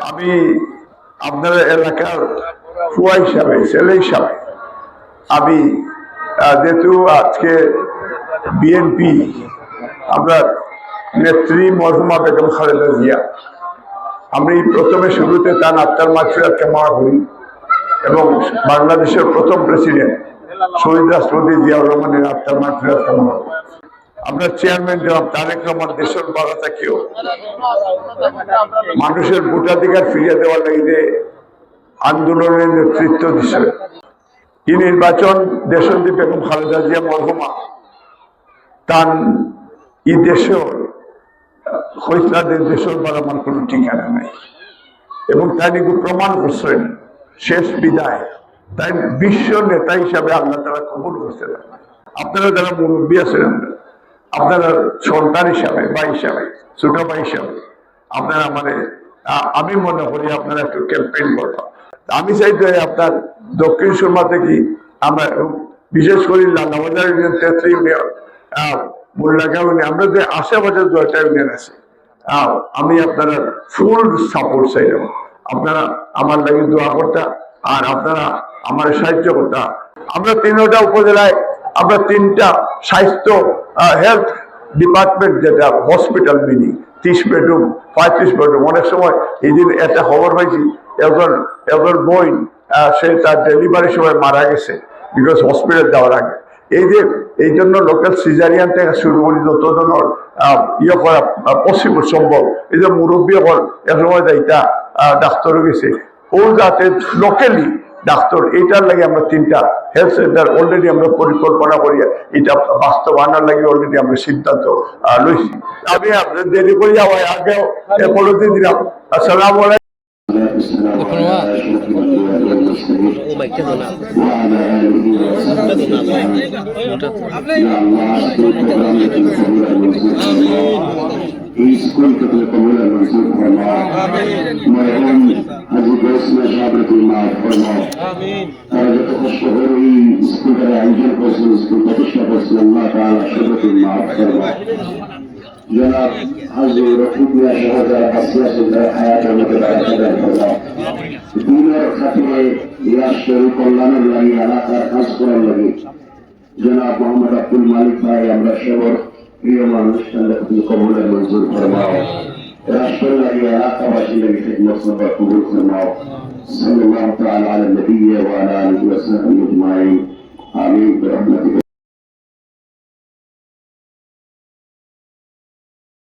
আমি আপনার এলাকার ফুয়া হিসাবে, ছেলে হিসাবে আমি যেহেতু আজকে বিএনপি আমরা নেত্রী মরহুমা বেগম খালেদা জিয়া, আমি প্রথমে শুরুতে তার আত্মার মাগফিরাত কামনা করি এবং বাংলাদেশের প্রথম প্রেসিডেন্ট শহীদ রাষ্ট্রপতি জিয়াউর রহমানের আত্মার মাগফিরাত কামনা করি। আপনার চেয়ারম্যান জনাব তারেক রহমান দেশের বাধা থাকেও মানুষের ভোটাধিকার ফিরিয়ে দেওয়ার লাগে আন্দোলনের নেতৃত্ব দিচ্ছে। এই নির্বাচন দেশনেত্রী বেগম খালেদা জিয়া মরহুমা তার এই দেশের হইতাদের দেশের বার আমার কোনো ঠিকানা নাই এবং তাই নিয়ে প্রমাণ করছেন শেষ বিদায় তাই বিশ্ব নেতা হিসাবে আল্লাহ তারা কবুল করছেন। আপনারা যারা মুরব্বী আছেন, আপনারা সন্তান হিসাবে বা হিসাবে ছোট ভাই হিসাবে আপনারা আমি মনে করি আপনারা একটু ক্যাম্পেইন করবেন। আমি চাই যে আপনার দক্ষিণ সুরমা থেকে আমরা বিশেষ করে লালাবাজার ইউনিয়ন, তেত্রি ইউনিয়ন, মোল্লাগাঁও ইউনিয়ন, আমরা যে আশেপাশে 2টা ইউনিয়ন আছে, আমি আপনারা ফুল সাপোর্ট চাইলাম। আপনারা আমার লাগে দোয়া করতা আর আপনারা আমার সাহায্য করতা। আমরা 3টা উপজেলায় আমরা 3টা স্বাস্থ্য হেলথ ডিপার্টমেন্ট, যেটা হসপিটাল মিনি 30 বেডরুম 35 বেডরুম। অনেক সময় এই দিন একটা খবর পাইছি একজন বোন সে তার ডেলিভারির সময় মারা গেছে বিকজ হসপিটাল যাওয়ার আগে। এই জন্য লোকাল সিজারিয়ান থেকে শুরু করি যত ধরনের ইয়ে করা পসিবল সম্ভব। এই যে মুরব্বী হল এক সময় যাইতা ডাক্তারও গেছে ও যাতে লোকালি ডাক্তার, এইটার লাগে আমরা 3টা হেলথ সেন্টার অলরেডি আমরা পরিকল্পনা করি, এটা বাস্তবায়নের লাগে অলরেডি আমরা সিদ্ধান্ত লইছি। আমি আপনার দেরি করি যাওয়ার আগেও বলতে দিলাম। আসসালামু আলাইকুম। स्कूल के कबूल मंजूर फरमाओ, मरहूम हाजी गोस्मा शाबरतुल माफ फरमाओ। और जो खुशखबरी स्कूल का आयोजन करছেন, स्कूल प्रतिष्ठा করছেন, আল্লাহ তাআলা শাবরতুল মাफ फरमाओ। जनाब हाजी रफीकिया शहदा बसिया से हयात में बरकत फरमाओ। दीन और खातिर या शरीफ কল্যাণের লাগি এলাকার কাজ করার লাগি जनाब मोहम्मद अब्दुल मालिक भाई আমরা সবার প্রিয় মানুষ, তাদের কবুল মঞ্জুর ফরমাও। রাষ্ট্রের লাগি এলাকাবাসী লাগি খিদমত কবুল ফরমাও। সাল্লাল্লাহু তাআলা আলা নবী ওয়া আলা আলিহি ওয়া সাহবিহি আজমাইন। আমিন।